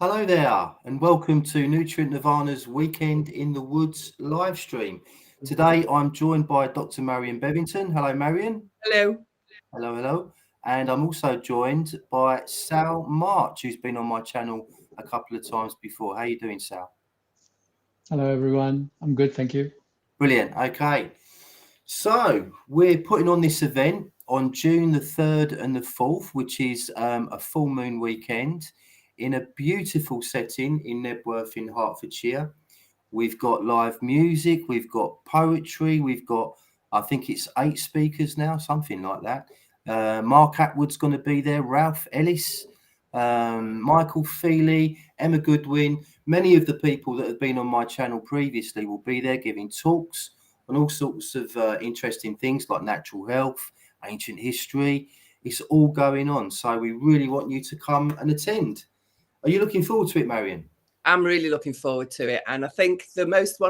Hello there, and welcome to Nutrient Nirvana's Weekend in the Woods live stream. Today I'm joined by Dr. Marion Bevington. Hello, Marion. Hello. Hello, hello. And I'm also joined by Sal March, who's been on my channel a couple of times before. How you doing, Sal? Hello, everyone. I'm good, thank you. Brilliant. Okay. So we're putting on this event on June the 3rd and the 4th, which is a full moon weekend in a beautiful setting in Nebworth in Hertfordshire. We've got live music, we've got poetry, we've got, I think it's 8 speakers now, something like that. Mark Atwood's going to be there, Ralph Ellis, Michael Feely, Emma Goodwin. Many of the people that have been on my channel previously will be there giving talks on all sorts of interesting things like natural health, ancient history. It's all going on. So we really want you to come and attend. Are you looking forward to it, Marion? I'm really looking forward to it. And I think the most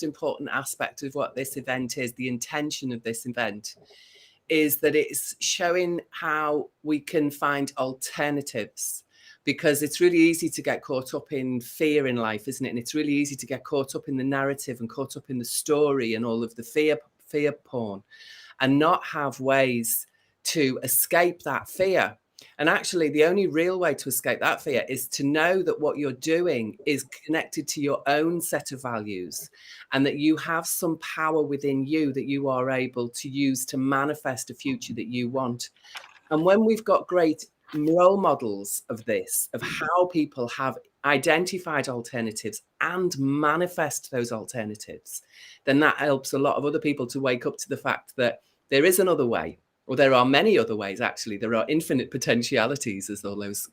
important aspect of what this event is, the intention of this event, is that it's showing how we can find alternatives, because it's really easy to get caught up in fear in life, isn't it? And it's really easy to get caught up in the narrative and caught up in the story and all of the fear porn, and not have ways to escape that fear. And actually, the only real way to escape that fear is to know that what you're doing is connected to your own set of values, and that you have some power within you that you are able to use to manifest a future that you want. And when we've got great role models of this, of how people have identified alternatives and manifest those alternatives, then that helps a lot of other people to wake up to the fact that there is another way. Well, there are many other ways, actually. There are infinite potentialities, as all those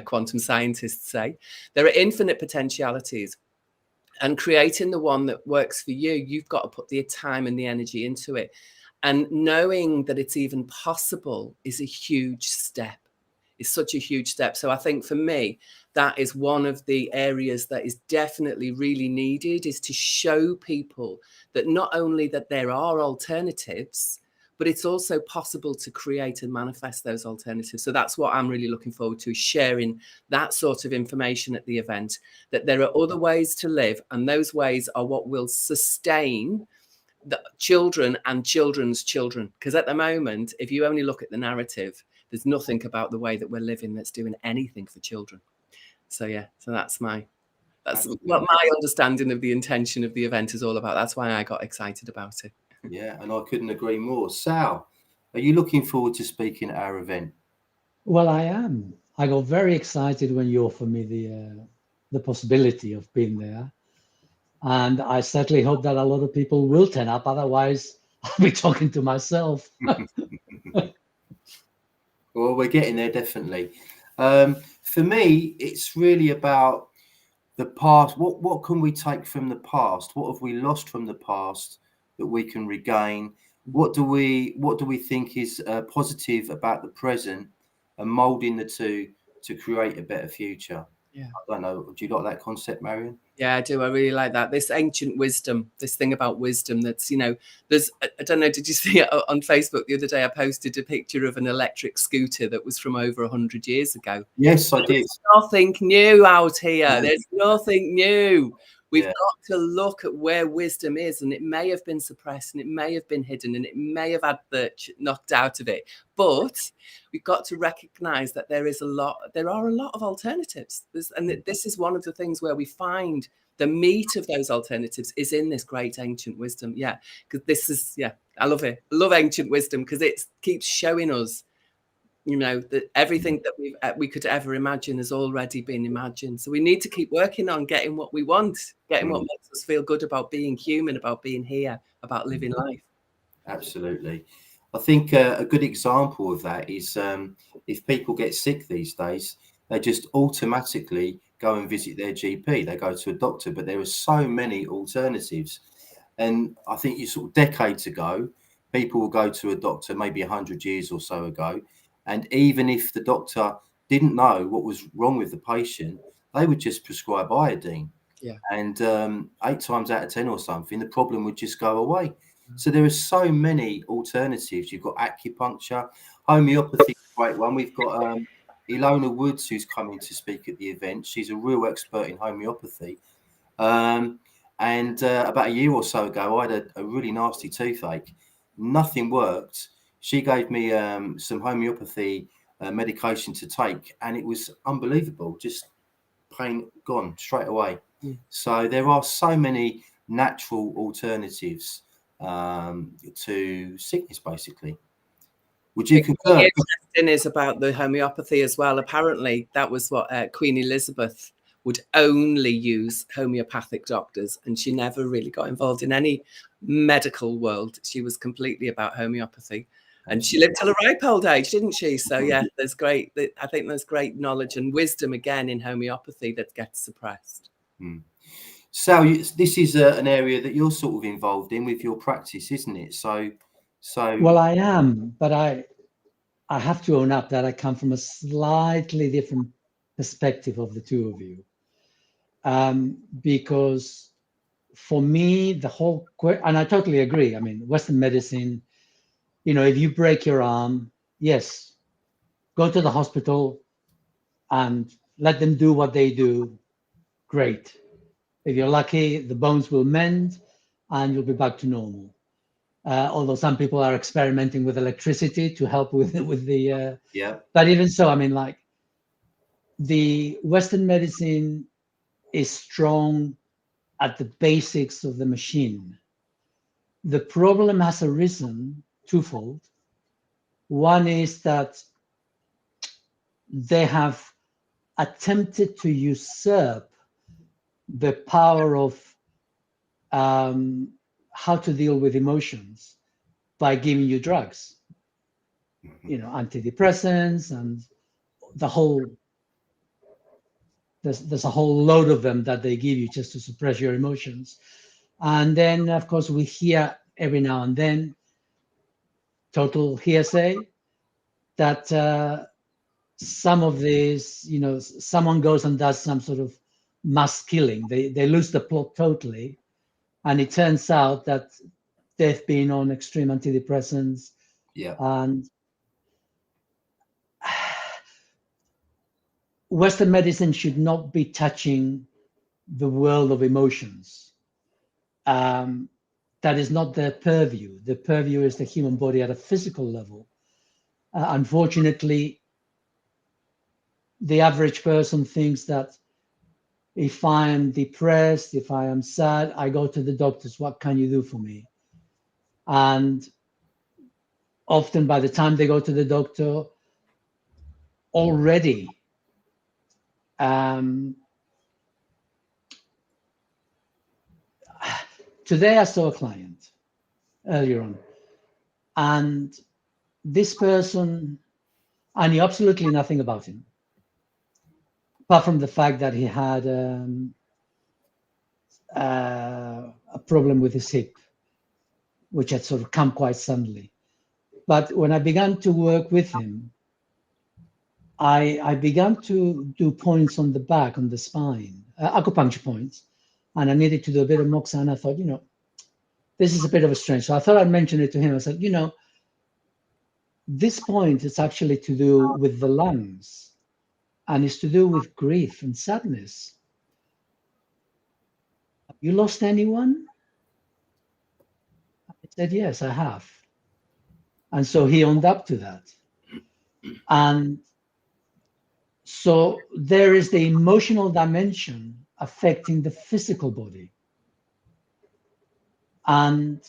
quantum scientists say. There are infinite potentialities. And creating the one that works for you, you've got to put the time and the energy into it. And knowing that it's even possible is a huge step. It's such a huge step. So I think for me, that is one of the areas that is definitely really needed, is to show people that not only that there are alternatives, but it's also possible to create and manifest those alternatives. So that's what I'm really looking forward to, sharing that sort of information at the event, that there are other ways to live, and those ways are what will sustain the children and children's children. Because at the moment, if you only look at the narrative, there's nothing about the way that we're living that's doing anything for children. So yeah, so that's what my understanding of the intention of the event is all about. That's why I got excited about it. Yeah, and I couldn't agree more. Sal, are you looking forward to speaking at our event? Well, I am. I got very excited when you offered me the possibility of being there. And I certainly hope that a lot of people will turn up. Otherwise, I'll be talking to myself. Well, we're getting there, definitely. For me, it's really about the past. What can we take from the past? What have we lost from the past that we can regain? What do we think is positive about the present, and molding the two to create a better future? Yeah. I don't know. Do you like that concept, Marion? Yeah, I do. I really like that. This ancient wisdom, this thing about wisdom that's, there's, I don't know, did you see it on Facebook the other day? I posted a picture of an electric scooter that was from over 100 years ago. Yes, I did. There's nothing new out here. There's nothing new. We've got to look at where wisdom is, and it may have been suppressed, and it may have been hidden, and it may have had the knocked out of it. But we've got to recognize that there are a lot of alternatives. And this is one of the things where we find the meat of those alternatives is in this great ancient wisdom. Yeah, because I love it. I love ancient wisdom because it keeps showing us, that everything that we could ever imagine has already been imagined. So we need to keep working on getting what we want, getting what makes us feel good about being human, about being here, about living life. Absolutely. I think a good example of that is if people get sick these days, they just automatically go and visit their GP. They go to a doctor, but there are so many alternatives. And I think sort of decades ago, people will go to a doctor maybe 100 years or so ago. And even if the doctor didn't know what was wrong with the patient, they would just prescribe iodine. Yeah. And 8 times out of 10 or something, the problem would just go away. So there are so many alternatives. You've got acupuncture, homeopathy, great one. We've got Ilona Woods, who's coming to speak at the event. She's a real expert in homeopathy. And about a year or so ago, I had a really nasty toothache. Nothing worked. She gave me some homeopathy medication to take, and it was unbelievable. Just pain gone straight away. So there are so many natural alternatives to sickness, basically. Would you concur? Interesting is about the homeopathy as well. Apparently, that was what Queen Elizabeth would only use homeopathic doctors, and she never really got involved in any medical world. She was completely about homeopathy, and she lived till a ripe old age, didn't she? So yeah, I think there's great knowledge and wisdom again in homeopathy that gets suppressed. So this is an area that you're sort of involved in with your practice, isn't it? So well, I am, but I have to own up that I come from a slightly different perspective of the two of you. Because for me, the whole, and I totally agree. I mean, Western medicine, if you break your arm, yes, go to the hospital and let them do what they do. Great. If you're lucky, the bones will mend and you'll be back to normal. Although some people are experimenting with electricity to help with the. Yeah. But even so, I mean, like, the Western medicine is strong at the basics of the machine. The problem has arisen twofold. One is that they have attempted to usurp the power of how to deal with emotions by giving you drugs, antidepressants, and the whole. There's a whole load of them that they give you just to suppress your emotions. And then, of course, we hear every now and then, total hearsay, that some of these, someone goes and does some sort of mass killing. They lose the plot totally. And it turns out that they've been on extreme antidepressants. Yeah. And Western medicine should not be touching the world of emotions. That is not their purview. The purview is the human body at a physical level. Unfortunately, the average person thinks that if I am depressed, if I am sad, I go to the doctors. What can you do for me? And often by the time they go to the doctor, already today I saw a client earlier on, and this person, I knew absolutely nothing about him, apart from the fact that he had a problem with his hip, which had sort of come quite suddenly. But when I began to work with him, I began to do points on the back, on the spine, acupuncture points, and I needed to do a bit of moxa. And I thought, this is a bit of a strange. So I thought I'd mention it to him. I said, this point is actually to do with the lungs, and it's to do with grief and sadness. Have you lost anyone? I said, yes, I have. And so he owned up to that. And so there is the emotional dimension affecting the physical body. And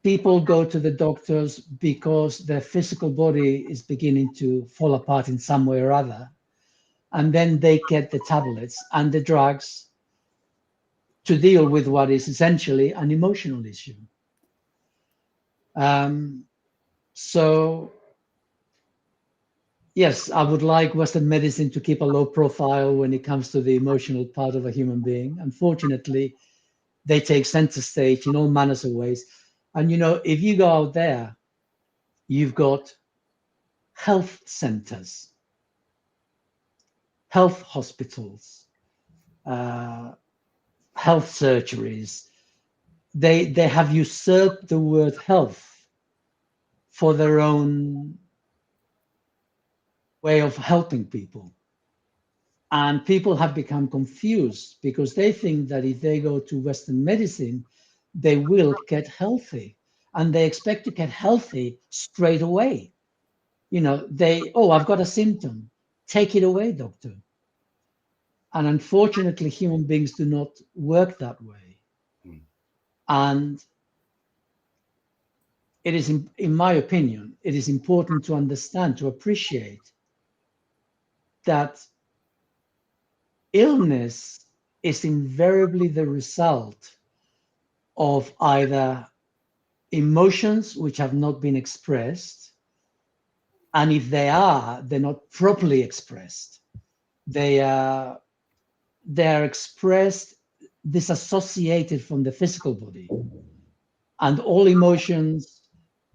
people go to the doctors because their physical body is beginning to fall apart in some way or other. And then they get the tablets and the drugs to deal with what is essentially an emotional issue. So, yes, I would like Western medicine to keep a low profile when it comes to the emotional part of a human being. Unfortunately, they take center stage in all manners of ways. And, if you go out there, you've got health centers, health hospitals, health surgeries. They have usurped the word health for their own way of helping people. And people have become confused because they think that if they go to Western medicine, they will get healthy. And they expect to get healthy straight away. You know, I've got a symptom. Take it away, doctor. And unfortunately, human beings do not work that way. And it is, in my opinion, it is important to understand, to appreciate that illness is invariably the result of either emotions which have not been expressed, and if they are, they're not properly expressed. They are expressed disassociated from the physical body, and all emotions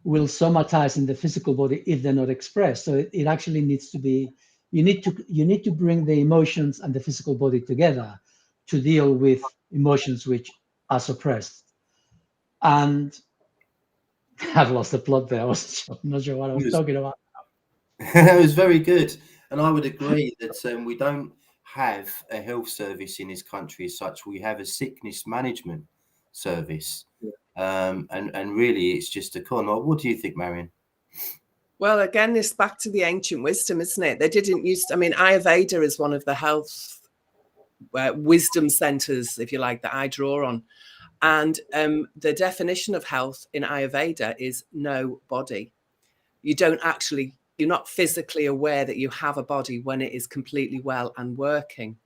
will somatize in the physical body if they're not expressed. So it actually needs to be, you need to bring the emotions and the physical body together to deal with emotions which are suppressed. And I've lost the plot there. I was not sure what I was talking about. It was very good. And I would agree that we don't have a health service in this country as such. We have a sickness management service. And really, it's just a con. What do you think, Marion? Well, again, it's back to the ancient wisdom, isn't it? They didn't use, I mean, Ayurveda is one of the health wisdom centers, if you like, that I draw on. And the definition of health in Ayurveda is no body. You're not physically aware that you have a body when it is completely well and working.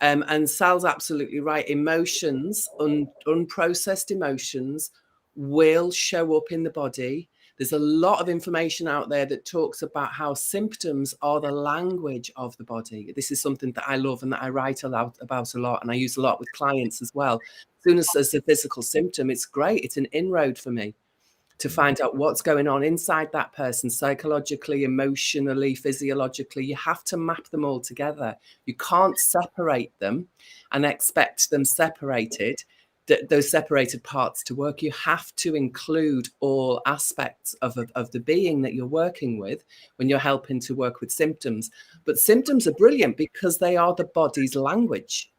And Sal's absolutely right. Emotions, unprocessed emotions, will show up in the body. There's a lot of information out there that talks about how symptoms are the language of the body. This is something that I love and that I write about a lot, and I use a lot with clients as well. As soon as there's a physical symptom, it's great. It's an inroad for me to find out what's going on inside that person, psychologically, emotionally, physiologically. You have to map them all together. You can't separate them and expect them separated, those separated parts to work. You have to include all aspects of the being that you're working with when you're helping to work with symptoms. But symptoms are brilliant because they are the body's language.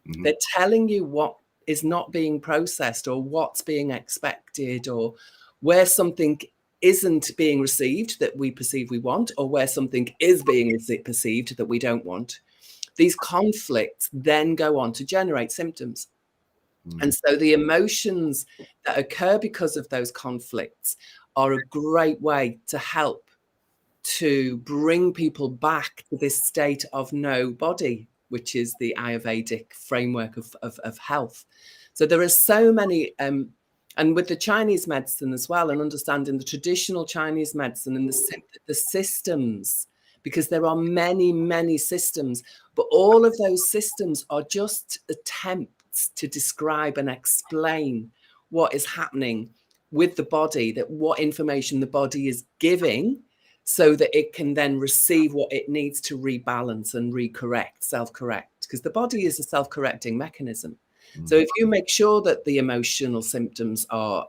Mm-hmm. They're telling you what is not being processed or what's being expected, or where something isn't being received that we perceive we want, or where something is being perceived that we don't want. These conflicts then go on to generate symptoms. And so the emotions that occur because of those conflicts are a great way to help to bring people back to this state of no body, which is the Ayurvedic framework of health. So there are so many, and with the Chinese medicine as well, and understanding the traditional Chinese medicine and the systems, because there are many, many systems, but all of those systems are just attempts to describe and explain what is happening with the body, that what information the body is giving, so that it can then receive what it needs to rebalance and recorrect, self-correct, because the body is a self-correcting mechanism. So if you make sure that the emotional symptoms are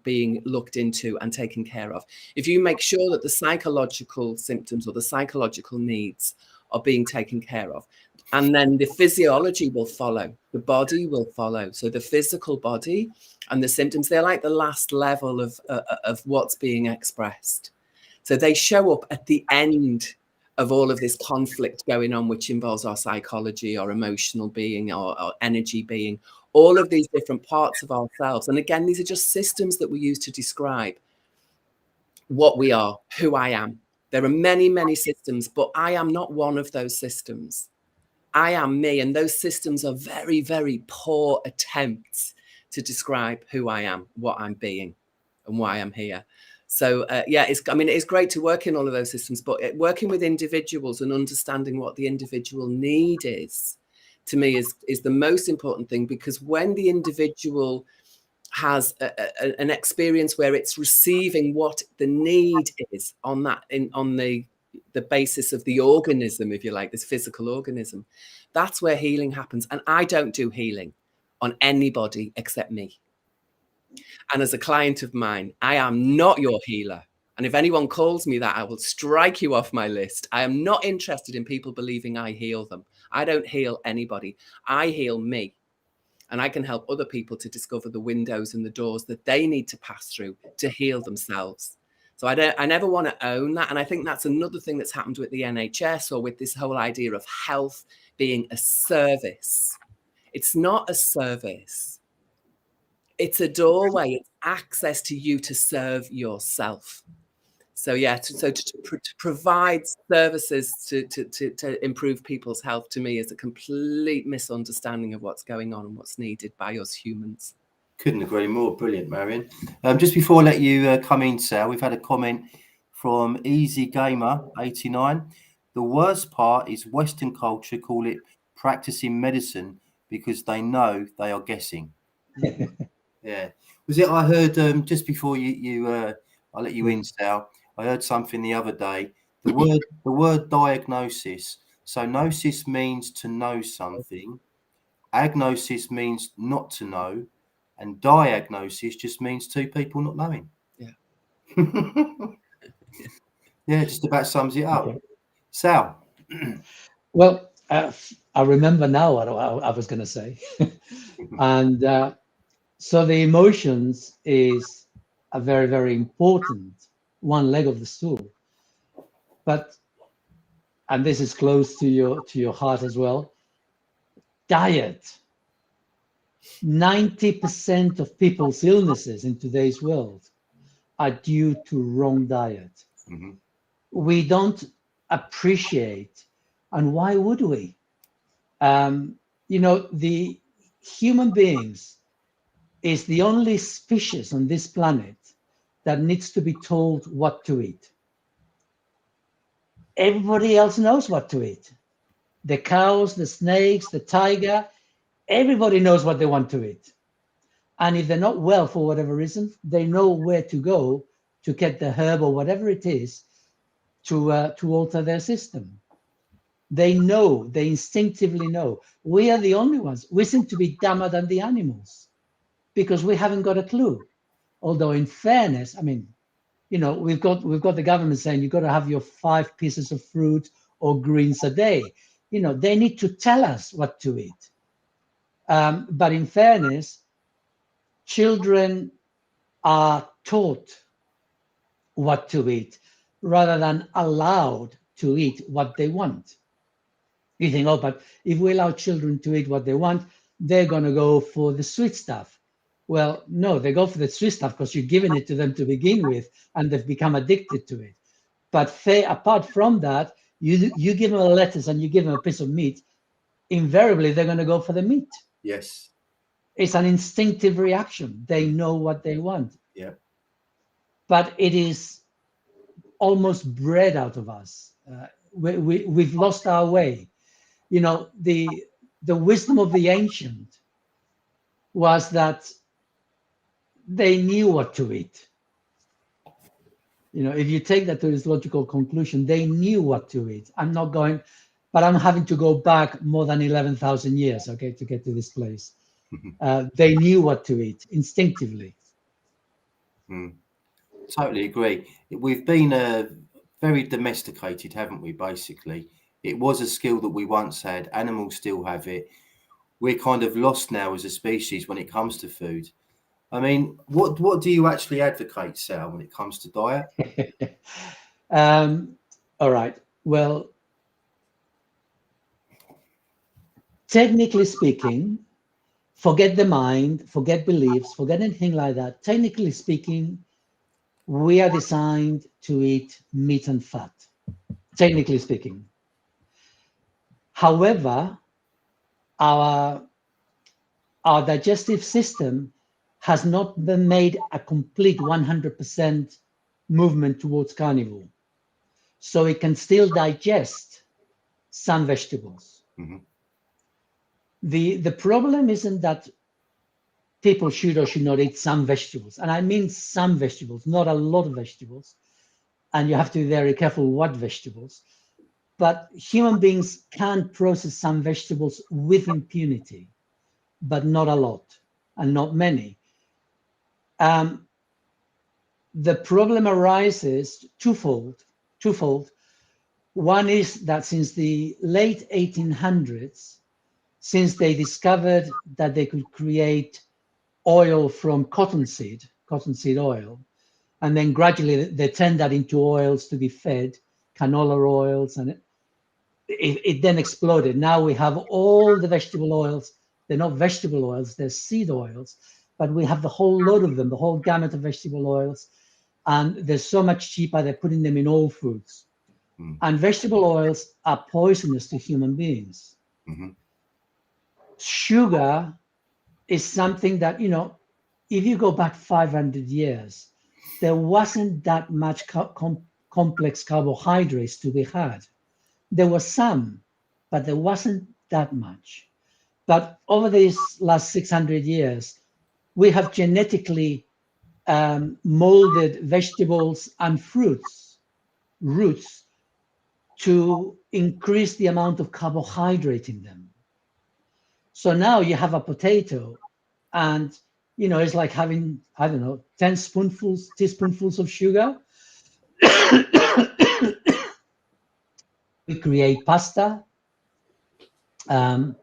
being looked into and taken care of, if you make sure that the psychological symptoms or the psychological needs are being taken care of, and then the physiology will follow, the body will follow. So the physical body and the symptoms, they're like the last level of what's being expressed. So they show up at the end of all of this conflict going on, which involves our psychology, our emotional being, our energy being, all of these different parts of ourselves. And again, these are just systems that we use to describe what we are, who I am. There are many, many systems, but I am not one of those systems. I am me, and those systems are very, very poor attempts to describe who I am, what I'm being, and why I'm here. So, it's great to work in all of those systems, but working with individuals and understanding what the individual need is, to me, is the most important thing, because when the individual has an experience where it's receiving what the need is on the basis of the organism, if you like, this physical organism, that's where healing happens. And I don't do healing on anybody except me. And as a client of mine, I am not your healer. And if anyone calls me that, I will strike you off my list. I am not interested in people believing I heal them. I don't heal anybody. I heal me. And I can help other people to discover the windows and the doors that they need to pass through to heal themselves. So I never want to own that. And I think that's another thing that's happened with the NHS, or with this whole idea of health being a service. It's not a service. It's a doorway. It's access to you to serve yourself. So yeah, to provide services to improve people's health, to me, is a complete misunderstanding of what's going on and what's needed by us humans. Couldn't agree more. Brilliant, Marion. Just before I let you come in, Sal, we've had a comment from Easy Gamer 89. The worst part is Western culture call it practicing medicine because they know they are guessing. Yeah. Was it? I heard just before I'll let you in, Sal. I heard something the other day. The word diagnosis. So gnosis means to know something. Agnosis means not to know. And diagnosis just means two people not knowing. Yeah. Yeah, just about sums it up. Okay. Sal. Well, I remember now what I was going to say. And so the emotions is a very, very important one leg of the stool. But, and this is close to your heart as well, diet. 90% of people's illnesses in today's world are due to wrong diet. Mm-hmm. We don't appreciate, and why would we? The human beings is the only species on this planet that needs to be told what to eat. Everybody else knows what to eat. The cows, the snakes, the tiger, everybody knows what they want to eat. And if they're not well for whatever reason, they know where to go to get the herb or whatever it is to alter their system. They know, they instinctively know. We are the only ones. We seem to be dumber than the animals because we haven't got a clue. Although in fairness, I mean, we've got the government saying you've got to have your 5 pieces of fruit or greens a day. They need to tell us what to eat. But in fairness, children are taught what to eat rather than allowed to eat what they want. You think, oh, but if we allow children to eat what they want, they're going to go for the sweet stuff. Well, no, they go for the sweet stuff because you're giving it to them to begin with, and they've become addicted to it. But apart from that, you give them a lettuce and you give them a piece of meat, invariably they're going to go for the meat. Yes. It's an instinctive reaction. They know what they want. Yeah. But it is almost bred out of us. We've lost our way. The wisdom of the ancient was that they knew what to eat. If you take that to its logical conclusion, they knew what to eat. I'm having to go back more than 11,000 years, okay, to get to this place. They knew what to eat instinctively. Totally agree. We've been very domesticated, haven't we, basically? It was a skill that we once had. Animals still have it. We're kind of lost now as a species when it comes to food. I mean, what do you actually advocate, Sal, when it comes to diet? All right. Well, technically speaking, forget the mind, forget beliefs, forget anything like that. Technically speaking, we are designed to eat meat and fat, technically speaking. However, our digestive system has not been made a complete 100% movement towards carnivore. So it can still digest some vegetables. Mm-hmm. The problem isn't that people should or should not eat some vegetables. And I mean some vegetables, not a lot of vegetables. And you have to be very careful what vegetables. But human beings can process some vegetables with impunity, but not a lot and not many. the problem arises twofold. One is that since the late 1800s, since they discovered that they could create oil from cottonseed oil, and then gradually they turned that into oils to be fed, canola oils, and it then exploded. Now we have all the vegetable oils. They're not vegetable oils, they're seed oils, but we have the whole load of them, the whole gamut of vegetable oils, and they're so much cheaper, they're putting them in all foods. And vegetable oils are poisonous to human beings. Mm-hmm. Sugar is something that, if you go back 500 years, there wasn't that much complex carbohydrates to be had. There was some, but there wasn't that much. But over these last 600 years, we have genetically molded vegetables and roots, to increase the amount of carbohydrate in them. So now you have a potato, and it's like having, 10 teaspoonfuls of sugar. We create pasta, modern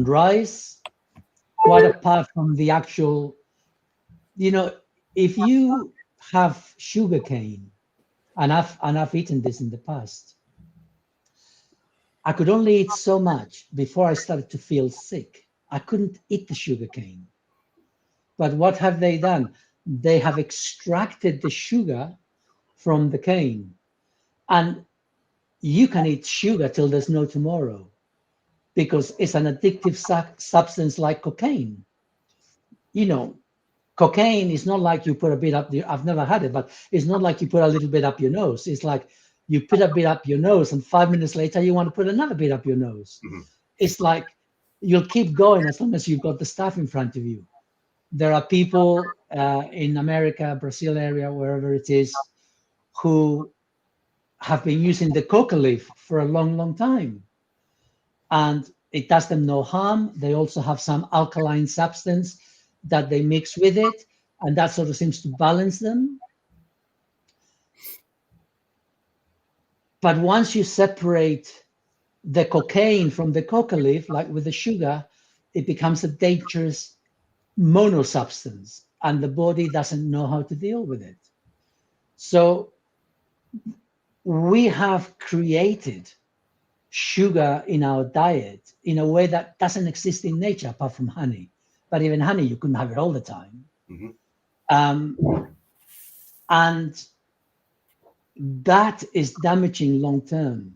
rice, quite apart from the actual, if you have sugarcane, and I've eaten this in the past, I could only eat so much before I started to feel sick. I couldn't eat the sugarcane. But what have they done? They have extracted the sugar from the cane. And you can eat sugar till there's no tomorrow, because it's an addictive substance like cocaine. Cocaine is not like you put a bit up I've never had it, but it's not like you put a little bit up your nose. It's like you put a bit up your nose, and 5 minutes later you want to put another bit up your nose. Mm-hmm. It's like you'll keep going as long as you've got the stuff in front of you. There are people in America, Brazil area, wherever it is, who have been using the coca leaf for a long, long time. And it does them no harm. They also have some alkaline substance that they mix with it, and that sort of seems to balance them. But once you separate the cocaine from the coca leaf, like with the sugar, it becomes a dangerous monosubstance, and the body doesn't know how to deal with it. So we have created sugar in our diet in a way that doesn't exist in nature apart from honey. But even honey, you couldn't have it all the time. Mm-hmm. And that is damaging long term.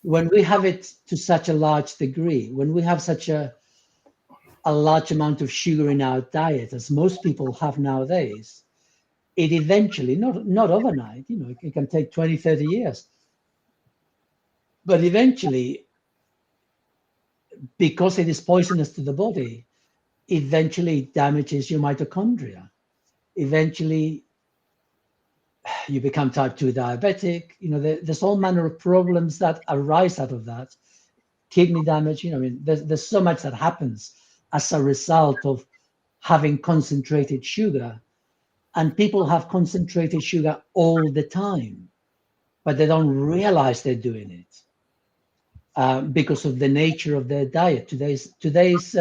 When we have it to such a large degree, when we have such a large amount of sugar in our diet, as most people have nowadays, it eventually, not overnight, it can take 20, 30 years. But eventually, because it is poisonous to the body, eventually damages your mitochondria. Eventually, you become type 2 diabetic. There's all manner of problems that arise out of that. Kidney damage, there's so much that happens as a result of having concentrated sugar. And people have concentrated sugar all the time, but they don't realize they're doing it because of the nature of their diet. Today's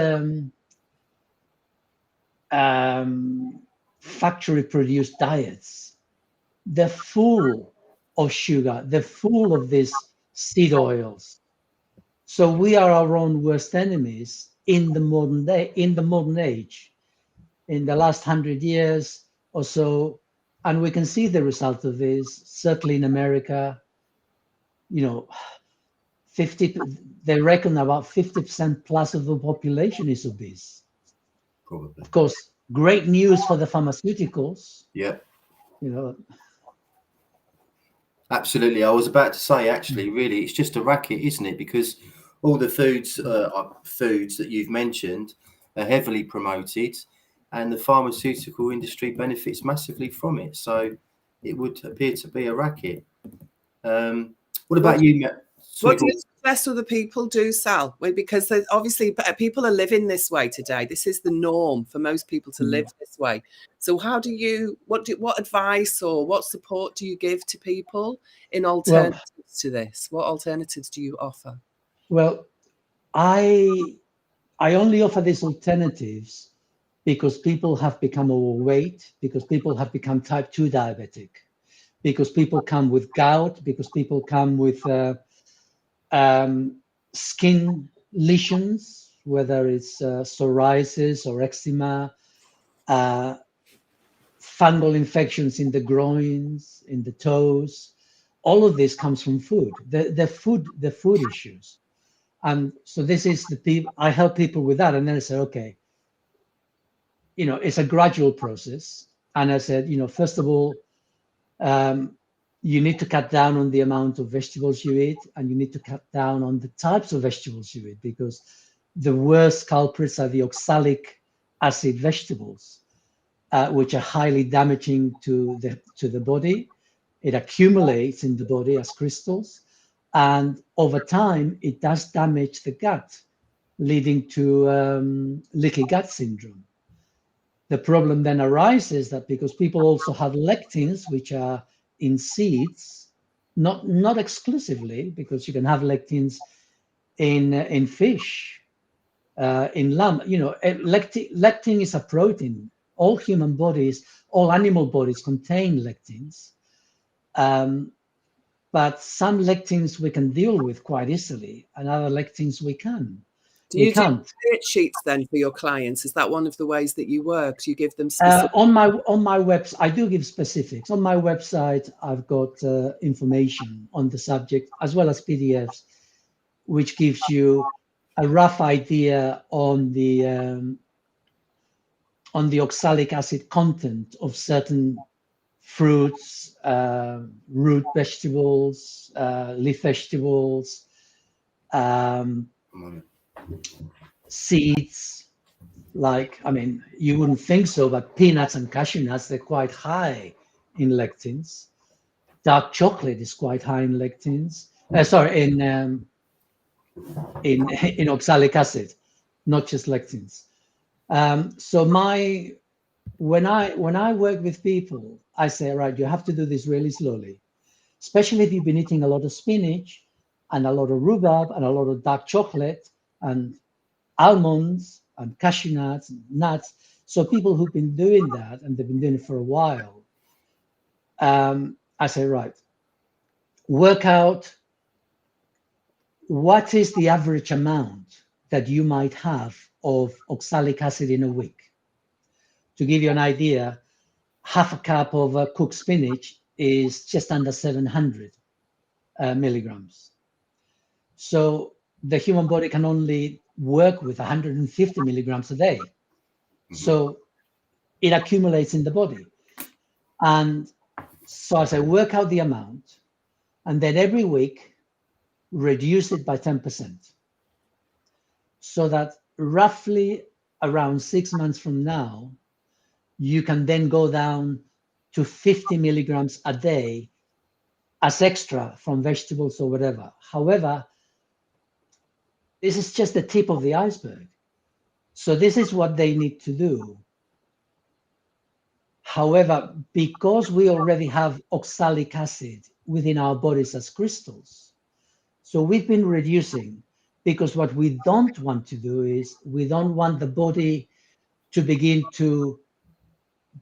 factory-produced diets, they're full of sugar, they're full of these seed oils. So we are our own worst enemies in the modern age, in the last 100 years or so. And we can see the result of this, certainly in America. they reckon about 50% plus of the population is obese. Probably. Of course, great news for the pharmaceuticals. Yeah. Absolutely. I was about to say, actually, really, it's just a racket, isn't it? Because all the foods that you've mentioned are heavily promoted, and the pharmaceutical industry benefits massively from it. So it would appear to be a racket. What about you, Matt? success other people do sell, because obviously people are living this way today. This is the norm for most people to live this way. So how do you, what advice or what support do you give to people in alternatives to this? What alternatives do you offer? Well, I only offer these alternatives because people have become overweight, because people have become type 2 diabetic, because people come with gout, because people come with skin lesions, whether it's psoriasis or eczema, fungal infections in the groins, in the toes. All of this comes from food, the food issues. And so this is the people, I help people with that. And then I say, okay, it's a gradual process. And I said, first of all, you need to cut down on the amount of vegetables you eat, and you need to cut down on the types of vegetables you eat, because the worst culprits are the oxalic acid vegetables, which are highly damaging to the body. It accumulates in the body as crystals, and over time, it does damage the gut, leading to leaky gut syndrome. The problem then arises that because people also have lectins, which are in seeds, not exclusively, because you can have lectins in fish, in lamb. Lectin is a protein. All human bodies, all animal bodies contain lectins, but some lectins we can deal with quite easily, and other lectins we can. Do you do diet sheets then for your clients? Is that one of the ways that you work? Do you give them specific? On my website, I do give specifics. On my website, I've got information on the subject, as well as PDFs, which gives you a rough idea on the oxalic acid content of certain fruits, root vegetables, leaf vegetables, seeds. You wouldn't think so, but peanuts and cashew nuts, they're quite high in lectins. Dark chocolate is quite high in lectins. In oxalic acid, not just lectins. So when I work with people, I say, right, you have to do this really slowly, especially if you've been eating a lot of spinach and a lot of rhubarb and a lot of dark chocolate and almonds and cashew nuts and nuts. So people who've been doing that, and they've been doing it for a while, I say, right, work out what is the average amount that you might have of oxalic acid in a week. To give you an idea, half a cup of cooked spinach is just under 700 milligrams. So the human body can only work with 150 milligrams a day. Mm-hmm. So it accumulates in the body. And so as I work out the amount, and then every week, reduce it by 10%. So that roughly around 6 months from now, you can then go down to 50 milligrams a day as extra from vegetables or whatever. However, this is just the tip of the iceberg. So this is what they need to do. However, because we already have oxalic acid within our bodies as crystals, so we've been reducing, because what we don't want to do is we don't want the body to begin to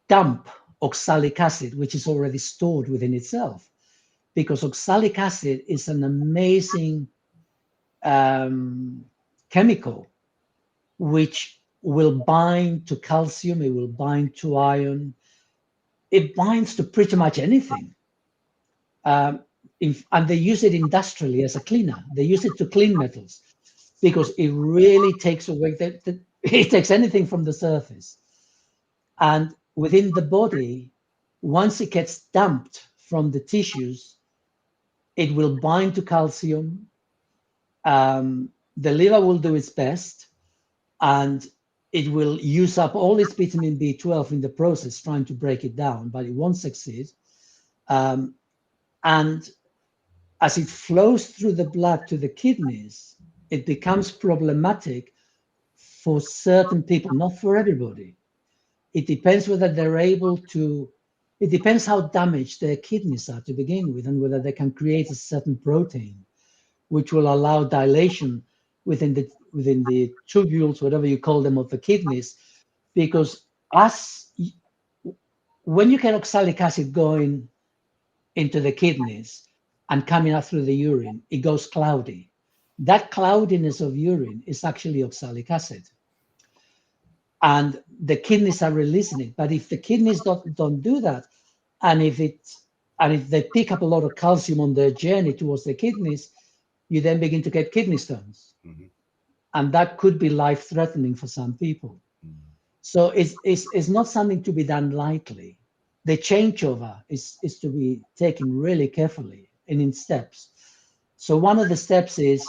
dump oxalic acid, which is already stored within itself, because oxalic acid is an amazing chemical which will bind to calcium, it will bind to iron, it binds to pretty much anything. And they use it industrially as a cleaner. They use it to clean metals because it really takes away, it takes anything from the surface. And within the body, once it gets dumped from the tissues, it will bind to calcium. The liver will do its best, and it will use up all its vitamin B12 in the process, trying to break it down, but it won't succeed. And as it flows through the blood to the kidneys, it becomes problematic for certain people, not for everybody. It depends whether they're able to, it depends how damaged their kidneys are to begin with, and whether they can create a certain protein which will allow dilation within the tubules, whatever you call them, of the kidneys. Because when you get oxalic acid going into the kidneys and coming out through the urine, it goes cloudy. That cloudiness of urine is actually oxalic acid. And the kidneys are releasing it. But if the kidneys don't do that, and if they pick up a lot of calcium on their journey towards the kidneys, you then begin to get kidney stones. Mm-hmm. And that could be life-threatening for some people. Mm-hmm. So it's not something to be done lightly. The changeover is to be taken really carefully and in steps. So one of the steps is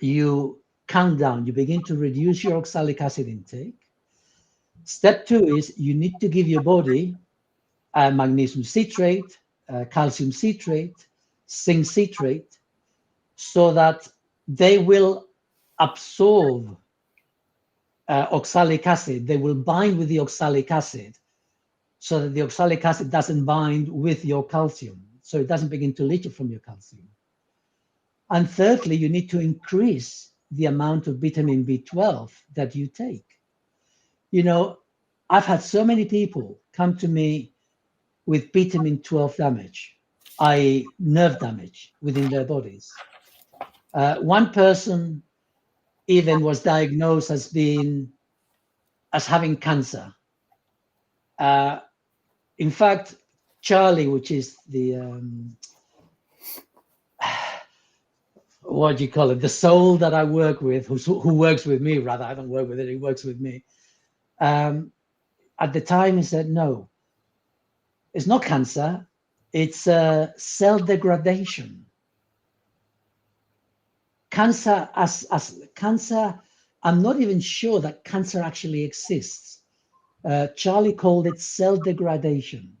you count down, you begin to reduce your oxalic acid intake. Step 2 is you need to give your body magnesium citrate, calcium citrate, zinc citrate, so that they will absorb oxalic acid. They will bind with the oxalic acid, so that the oxalic acid doesn't bind with your calcium, so it doesn't begin to leach from your calcium. And thirdly, you need to increase the amount of vitamin B12 that you take. You know, I've had so many people come to me with vitamin 12 damage, i.e. nerve damage within their bodies. One person even was diagnosed as having cancer. In fact, Charlie, which is the what do you call it? The soul that I work with, who works with me, rather. I don't work with it, he works with me. At the time, he said, no, it's not cancer, it's cell degradation. Cancer, as cancer, I'm not even sure that cancer actually exists. Charlie called it cell degradation.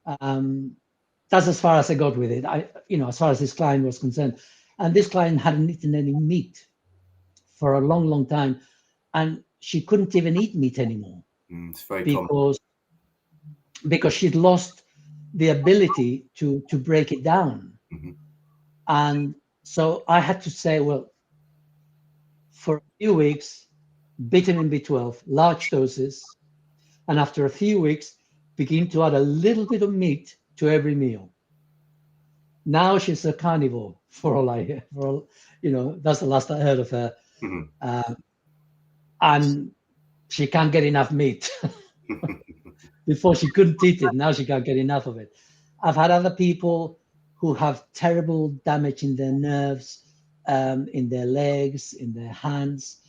That's as far as I got with it. As far as this client was concerned, and this client hadn't eaten any meat for a long, long time, and she couldn't even eat meat anymore. It's very because she'd lost the ability to break it down. Mm-hmm. And so I had to say, well, for a few weeks, vitamin B12, large doses, and after a few weeks, begin to add a little bit of meat to every meal. Now she's a carnivore, that's the last I heard of her. Mm-hmm. And she can't get enough meat. Before she couldn't eat it, now she can't get enough of it. I've had other people who have terrible damage in their nerves, in their legs, in their hands,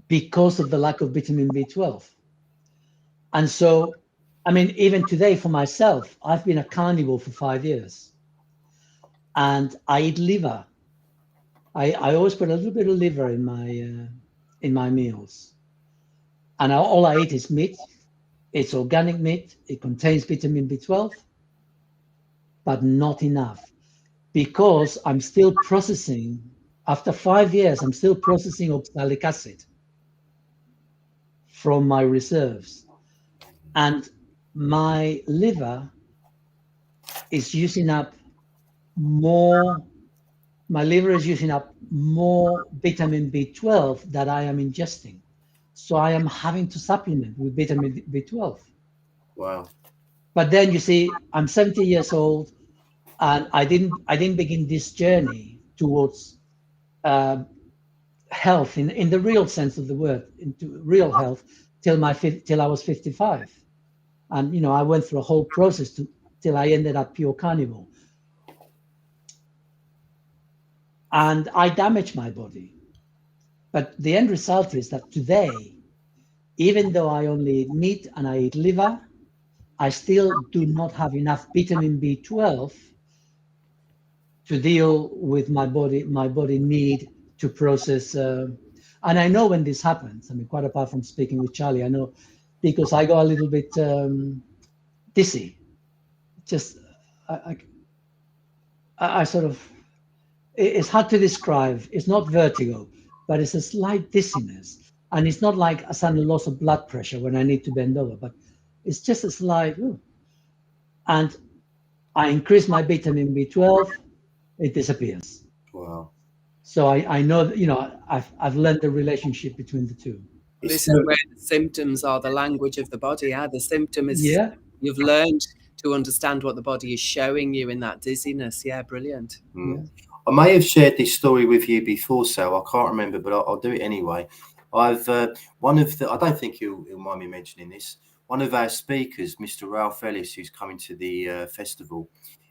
because of the lack of vitamin B12. And so, even today for myself, I've been a carnivore for 5 years, and I eat liver. I always put a little bit of liver in my meals, and all I eat is meat. It's organic meat. It contains vitamin B12, but not enough, because I'm still processing. After 5 years, I'm still processing oxalic acid from my reserves, and my liver is using up more. My liver is using up more vitamin B12 that I am ingesting. So I am having to supplement with vitamin B12. Wow. But then you see, I'm 70 years old, and I didn't begin this journey towards health in the real sense of the word, into real health, till I was 55. And I went through a whole process till I ended up pure carnivore. And I damaged my body. But the end result is that today, even though I only eat meat and I eat liver, I still do not have enough vitamin B12 to deal with my body need to process. And I know when this happens, quite apart from speaking with Charlie, I know, because I go a little bit dizzy. just I sort of, it's hard to describe. It's not vertigo, but it's a slight dizziness. And it's not like a sudden loss of blood pressure when I need to bend over, but it's just a slight, ooh. And I increase my vitamin B12, it disappears. Wow. So I know that, you know, I've learned the relationship between the two. This is where the symptoms are the language of the body. Yeah, the symptom is you've learned to understand what the body is showing you in that dizziness. Yeah, brilliant. Yeah. I may have shared this story with you before, Sal. I can't remember, but I'll do it anyway. I've one of the, I don't think he'll mind me mentioning this. One of our speakers, Mr. Ralph Ellis, who's coming to the festival,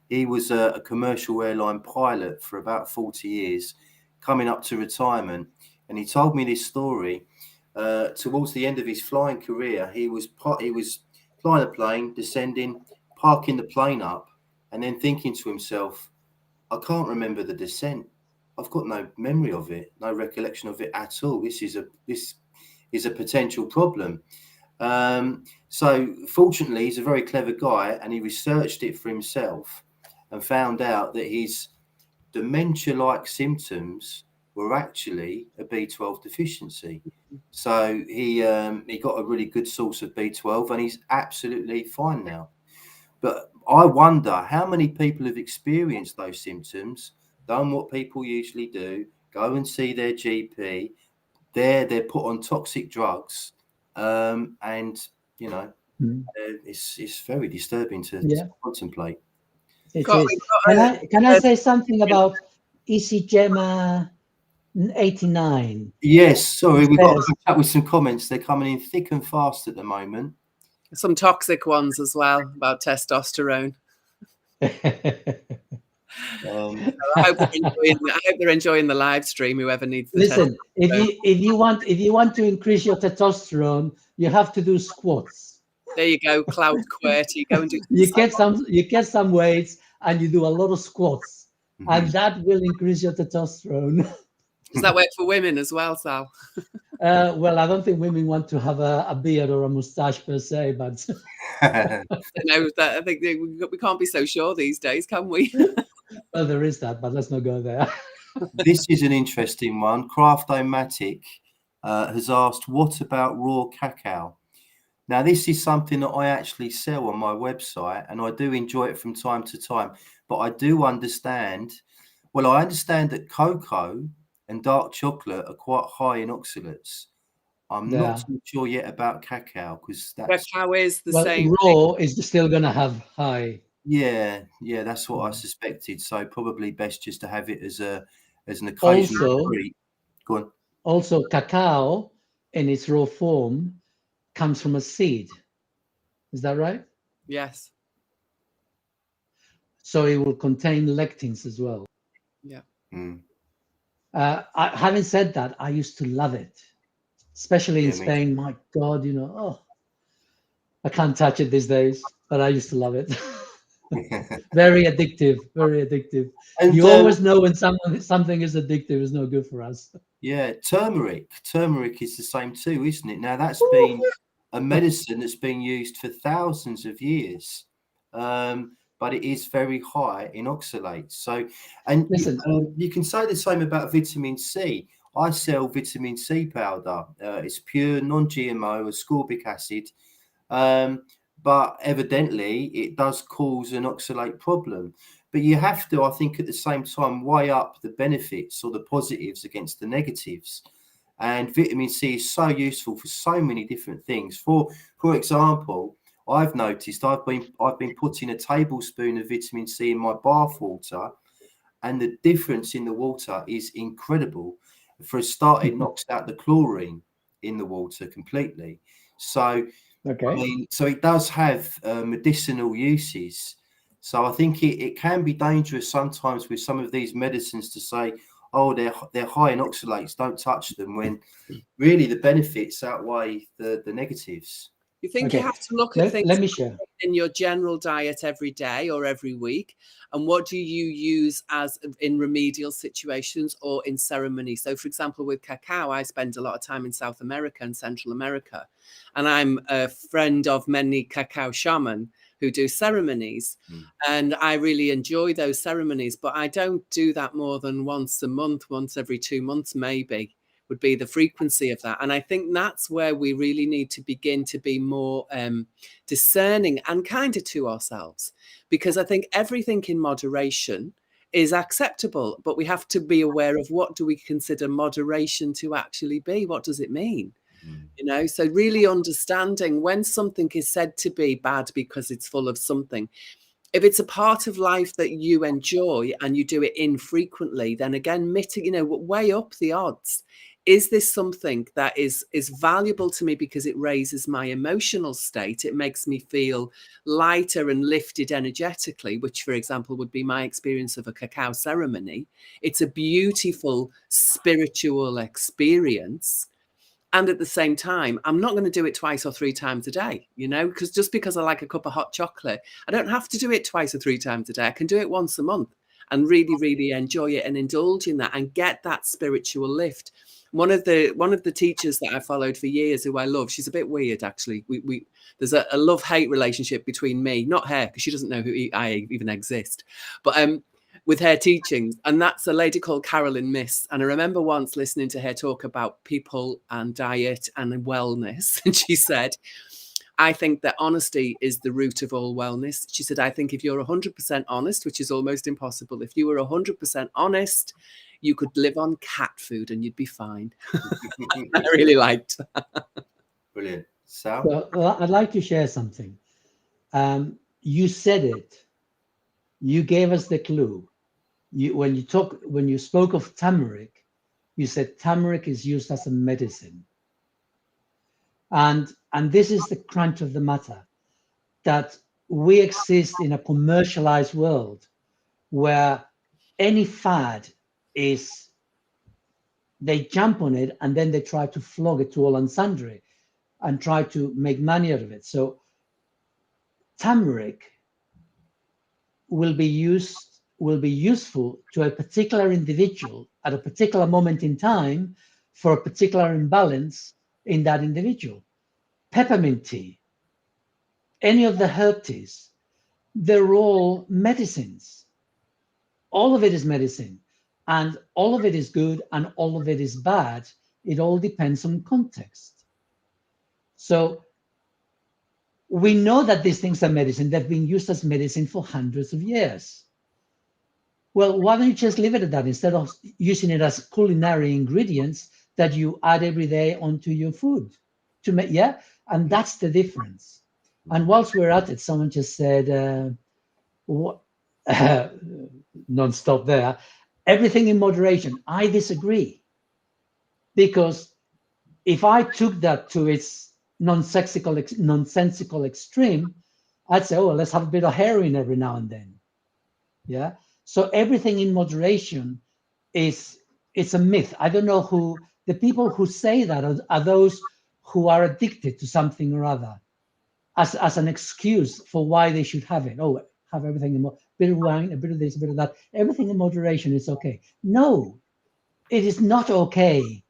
he was a commercial airline pilot for about 40 years, coming up to retirement, and he told me this story. Towards the end of his flying career, he was flying a plane, descending, parking the plane up, and then thinking to himself, I can't remember the descent. I've got no memory of it, no recollection of it at all. This is a potential problem. So fortunately, he's a very clever guy, and he researched it for himself and found out that his dementia-like symptoms were actually a B12 deficiency. So he got a really good source of B12, and he's absolutely fine now. But I wonder how many people have experienced those symptoms, done what people usually do, go and see their GP. They're put on toxic drugs, and you know, it's very disturbing to contemplate. It is. Can I say something about EasyGemma 89? Yes, sorry, we've got to catch up with some comments. They're coming in thick and fast at the moment. Some toxic ones as well about testosterone. I hope they're enjoying the live stream. Whoever needs the listen, if you want to increase your testosterone, you have to do squats. There you go, Cloud QWERTY. Go and do. You get some weights, and you do a lot of squats, and that will increase your testosterone. Does that work for women as well, Sal? Well, I don't think women want to have a beard or a moustache per se, but no, I think we can't be so sure these days, can we? Well, there is that, but let's not go there. This is an interesting one. Craftomatic has asked, what about raw cacao? Now, this is something that I actually sell on my website, and I do enjoy it from time to time. But I do understand, well, I understand that cocoa and dark chocolate are quite high in oxalates. I'm not too sure yet about cacao, because cacao is the same. Raw is still going to have high. Yeah, that's what I suspected. So probably best just to have it as an occasional treat. Go on. Also, cacao in its raw form comes from a seed. Is that right? Yes. So it will contain lectins as well. Yeah. Having said that, I used to love it, especially in Spain. My God, I can't touch it these days, but I used to love it. Very addictive, very addictive. And you always know when something is addictive, is no good for us. Yeah, turmeric is the same too, isn't it? Now that's been a medicine that's been used for thousands of years, but it is very high in oxalates. So, and listen, you can say the same about vitamin C. I sell vitamin C powder. It's pure, non-GMO, ascorbic acid. But evidently it does cause an oxalate problem. But you have to, I think, at the same time, weigh up the benefits or the positives against the negatives. And vitamin C is so useful for so many different things. For example, I've noticed I've been putting a tablespoon of vitamin C in my bath water, and the difference in the water is incredible. For a start, it knocks out the chlorine in the water completely. So, I mean, so it does have medicinal uses. So I think it can be dangerous sometimes with some of these medicines to say, oh, they're high in oxalates, don't touch them, when really the benefits outweigh the negatives. You think Okay. you have to look at things Let me share. in your general diet every day or every week, and what do you use as in remedial situations or in ceremony? So, for example, with cacao, I spend a lot of time in South America and Central America, and I'm a friend of many cacao shaman who do ceremonies, and I really enjoy those ceremonies, but I don't do that more than once a month, once every 2 months maybe would be the frequency of that. And I think that's where we really need to begin to be more discerning and kinder to ourselves, because I think everything in moderation is acceptable, but we have to be aware of what do we consider moderation to actually be? What does it mean? You know, so really understanding when something is said to be bad because it's full of something. If it's a part of life that you enjoy and you do it infrequently, then again, weigh up the odds. Is this something that is valuable to me because it raises my emotional state? It makes me feel lighter and lifted energetically, which, for example, would be my experience of a cacao ceremony. It's a beautiful spiritual experience. And at the same time, I'm not going to do it twice or 3 times a day, you know, because just because I like a cup of hot chocolate, I don't have to do it twice or 3 times a day. I can do it once a month and really, really enjoy it and indulge in that and get that spiritual lift. One of the teachers that I followed for years, who I love, she's a bit weird, actually. There's a love-hate relationship between me, not her, because she doesn't know who I even exist, but with her teachings, and that's a lady called Carolyn Miss. And I remember once listening to her talk about people and diet and wellness, and she said, I think that honesty is the root of all wellness. She said, I think if you're 100% honest, which is almost impossible, if you were 100% honest, you could live on cat food and you'd be fine. I really liked that. Brilliant. Sal? Well, I'd like to share something. You said it. You gave us the clue. When you spoke of turmeric, you said turmeric is used as a medicine. And this is the crunch of the matter, that we exist in a commercialized world where any fad is, they jump on it and then they try to flog it to all and sundry and try to make money out of it. So turmeric will be useful to a particular individual at a particular moment in time for a particular imbalance in that individual. Peppermint tea, any of the herb teas, they're all medicines. All of it is medicine, and all of it is good and all of it is bad. It all depends on context. So we know that these things are medicine. They've been used as medicine for hundreds of years. Well, why don't you just leave it at that instead of using it as culinary ingredients that you add every day onto your food to make, yeah? And that's the difference. And whilst we're at it, someone just said, non-stop there, everything in moderation. I disagree. Because if I took that to its nonsensical extreme, I'd say, oh, well, let's have a bit of heroin every now and then. Yeah. So everything in moderation it's a myth. I don't know who the people who say that are those who are addicted to something or other as an excuse for why they should have it. Oh, have everything in bit of wine, a bit of this, a bit of that. Everything in moderation is okay. No, it is not okay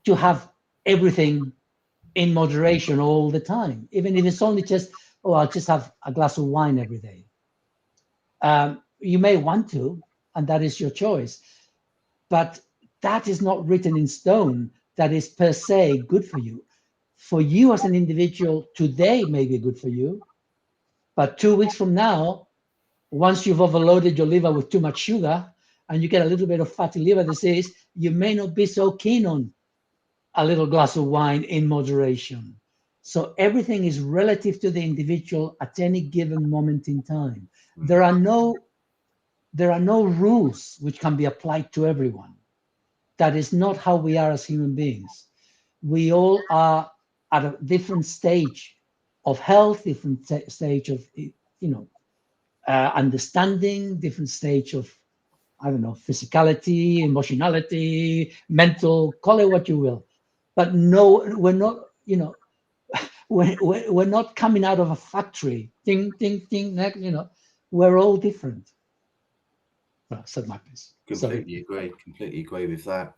to have everything in moderation all the time, even if it's only just, oh, I'll just have a glass of wine every day. You may want to, and that is your choice, but that is not written in stone. That is per se good for you. For you as an individual, today may be good for you, but 2 weeks from now, once you've overloaded your liver with too much sugar and you get a little bit of fatty liver disease, you may not be so keen on a little glass of wine in moderation. So everything is relative to the individual at any given moment in time. There are no rules which can be applied to everyone. That is not how we are as human beings. We all are at a different stage of health, different stage of, understanding, different stage of, physicality, emotionality, mental, call it what you will. But no, we're not, we're not coming out of a factory. Ding, ding, ding. You know, we're all different. Well, said my piece. Completely agree with that.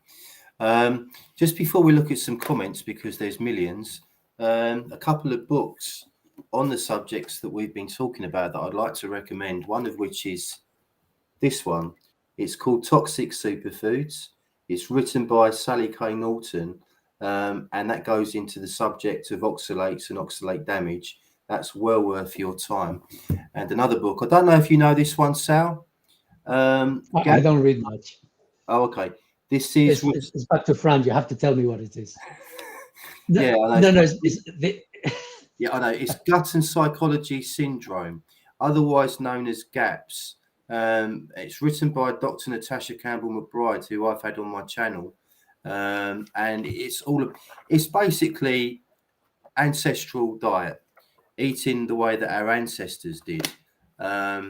Just before we look at some comments, because there's millions, a couple of books on the subjects that we've been talking about that I'd like to recommend, one of which is this one. It's called Toxic Superfoods. It's written by Sally K. Norton, and that goes into the subject of oxalates and oxalate damage. That's well worth your time. And another book, I don't know if you know this one, Sal. I don't read much. Oh, okay. This is it's back to front. You have to tell me what it is. No, yeah, I know. know. No, Yeah, I know. It's gut and psychology syndrome, otherwise known as GAPS. It's written by Dr. Natasha Campbell McBride, who I've had on my channel, and it's basically ancestral diet, eating the way that our ancestors did. But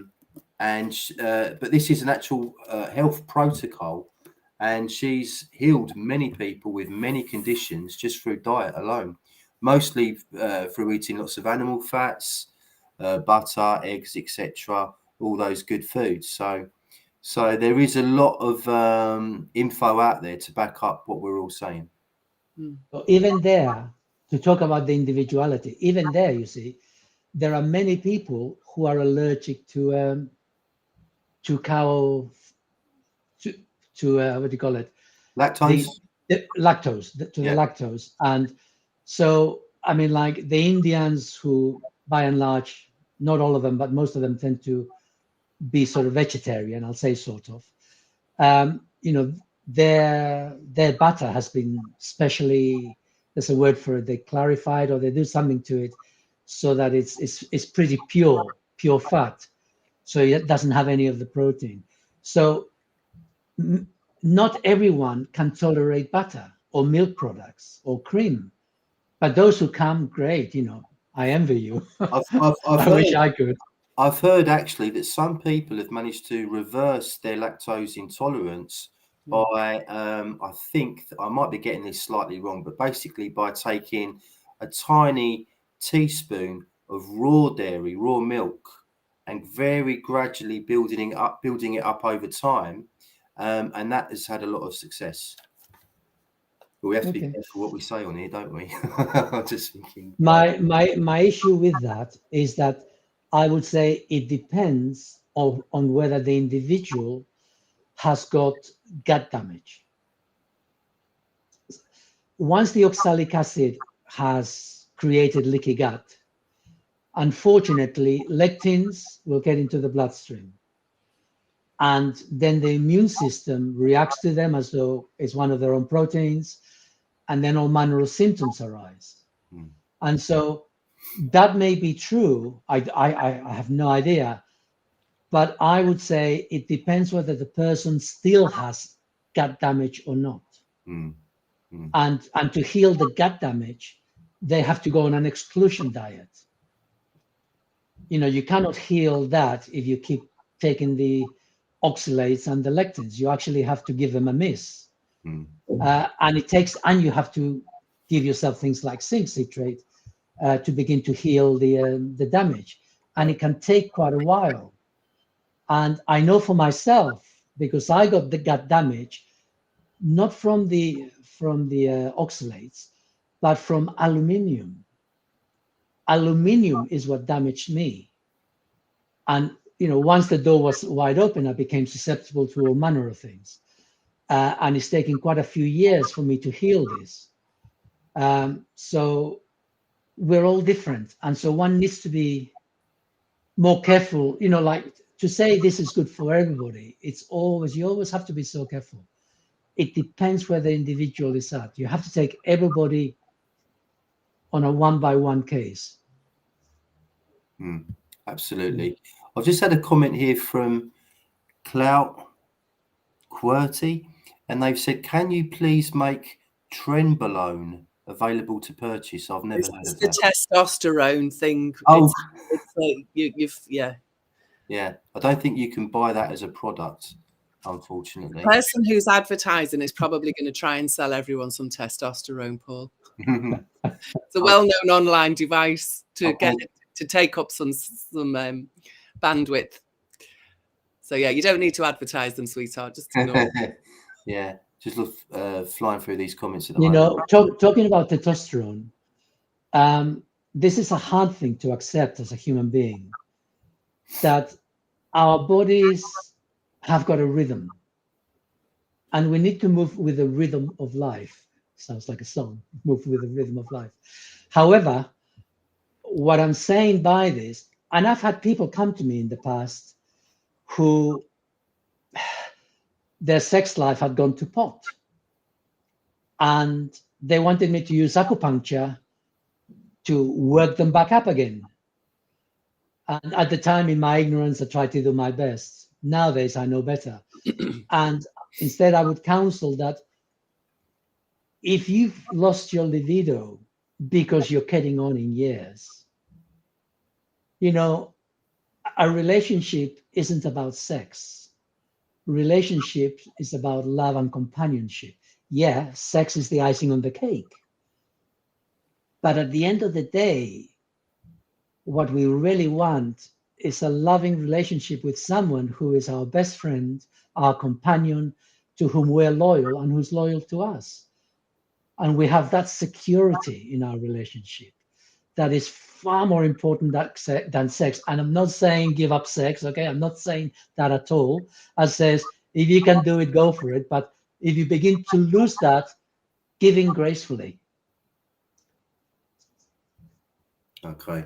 this is an actual health protocol, and she's healed many people with many conditions just through diet alone, mostly through eating lots of animal fats, butter, eggs, etc., all those good foods. So there is a lot of info out there to back up what we're all saying. Even there, to talk about the individuality, even there, you see, there are many people who are allergic to cow, to what do you call it? Lactose. The lactose. And so, I mean, like the Indians, who by and large, not all of them, but most of them tend to be sort of vegetarian, I'll say sort of. You know, their butter has been specially, there's a word for it, they clarified, or they do something to it so that it's pretty pure fat. So it doesn't have any of the protein. So not everyone can tolerate butter or milk products or cream, but those who can, great, you know, I envy you. I wish I could. I've heard actually that some people have managed to reverse their lactose intolerance by, I think I might be getting this slightly wrong, but basically by taking a tiny teaspoon of raw dairy, raw milk, and very gradually building it up over time. And that has had a lot of success. But we have to be careful what we say on here, don't we? I'm just thinking. My issue with that is that I would say it depends on whether the individual has got gut damage. Once the oxalic acid has created leaky gut, unfortunately, lectins will get into the bloodstream. And then the immune system reacts to them as though it's one of their own proteins, and then all manner of symptoms arise. And so that may be true. I have no idea. But I would say it depends whether the person still has gut damage or not. And to heal the gut damage, they have to go on an exclusion diet. You know, you cannot heal that if you keep taking the oxalates and the lectins. You actually have to give them a miss. And you have to give yourself things like zinc citrate to begin to heal the damage. And it can take quite a while. And I know for myself, because I got the gut damage, not from the oxalates, but from aluminium. Aluminium is what damaged me. And, you know, once the door was wide open, I became susceptible to all manner of things. And it's taken quite a few years for me to heal this. So we're all different. And so one needs to be more careful, you know, like to say this is good for everybody. You always have to be so careful. It depends where the individual is at. You have to take everybody on a one-by-one case. Absolutely. I've just had a comment here from Clout QWERTY, and they've said, can you please make trenbolone available to purchase? I've never heard of that. The testosterone thing. Oh, it's like yeah. Yeah, I don't think you can buy that as a product. unfortunately. The person who's advertising is probably going to try and sell everyone some testosterone, Paul. It's a well-known online device to get to take up some bandwidth. So yeah, you don't need to advertise them, sweetheart. Just ignore. Yeah, just look flying through these comments at the You moment. know, talking about testosterone, this is a hard thing to accept as a human being, that our bodies have got a rhythm, and we need to move with the rhythm of life. Sounds like a song, move with the rhythm of life. However, what I'm saying by this, and I've had people come to me in the past who their sex life had gone to pot, and they wanted me to use acupuncture to work them back up again. And at the time, in my ignorance, I tried to do my best. Nowadays, I know better. And instead, I would counsel that if you've lost your libido because you're getting on in years, you know, a relationship isn't about sex. Relationship is about love and companionship. Yeah, sex is the icing on the cake. But at the end of the day, what we really want is a loving relationship with someone who is our best friend, our companion, to whom we're loyal and who's loyal to us. And we have that security in our relationship that is far more important than sex. And I'm not saying give up sex, okay? I'm not saying that at all. I says, if you can do it, go for it. But if you begin to lose that, give in gracefully. Okay.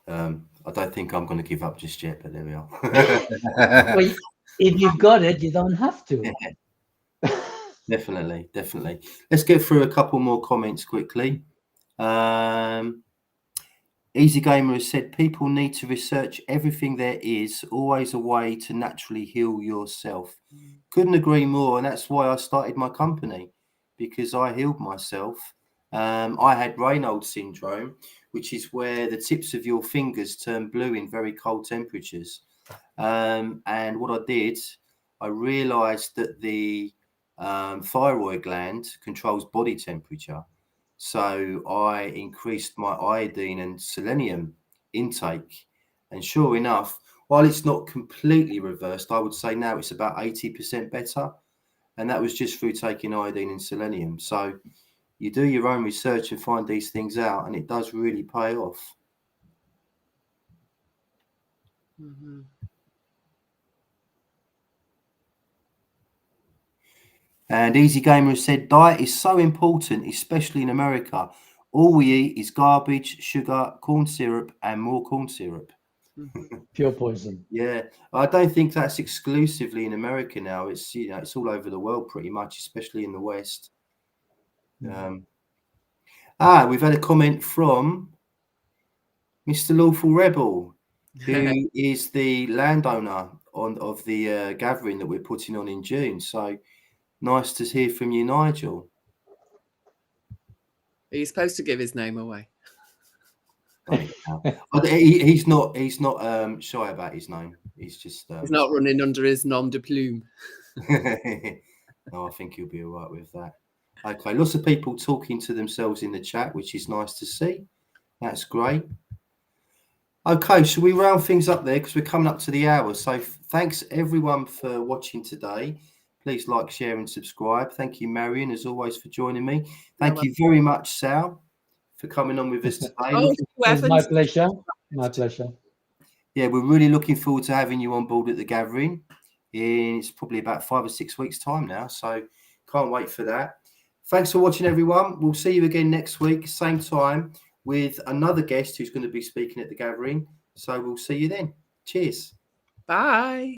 I don't think I'm going to give up just yet, but there we are. Well, if you've got it, you don't have to. Yeah. Definitely. Let's get through a couple more comments quickly. Easy Gamer has said people need to research everything there is, always a way to naturally heal yourself. Couldn't agree more, and that's why I started my company, because I healed myself. I had Raynaud's syndrome, which is where the tips of your fingers turn blue in very cold temperatures. And what I did, I realized that the thyroid gland controls body temperature. So I increased my iodine and selenium intake. And sure enough, while it's not completely reversed, I would say now it's about 80% better. And that was just through taking iodine and selenium. So you do your own research and find these things out, and it does really pay off. Mm-hmm. And Easy Gamer has said diet is so important, especially in America. All we eat is garbage, sugar, corn syrup, and more corn syrup. Pure poison. Yeah, I don't think that's exclusively in America now. It's it's all over the world pretty much, especially in the West. We've had a comment from Mr. Lawful Rebel, who is the landowner of the gathering that we're putting on in June. So nice to hear from you, Nigel. Are you supposed to give his name away? He's not shy about his name. He's just he's not running under his nom de plume. No, I think he'll be all right with that. Okay, lots of people talking to themselves in the chat, which is nice to see. That's great. Okay, shall we round things up there, because we're coming up to the hour. So thanks everyone for watching today. Please like, share and subscribe. Thank you, Marion, as always, for joining me. Thank you very much, Sal, for coming on with us today. It's my pleasure. My pleasure. Yeah, we're really looking forward to having you on board at the gathering. It's probably about 5 or 6 weeks' time now, so can't wait for that. Thanks for watching, everyone. We'll see you again next week, same time, with another guest who's going to be speaking at the gathering. So we'll see you then. Cheers. Bye.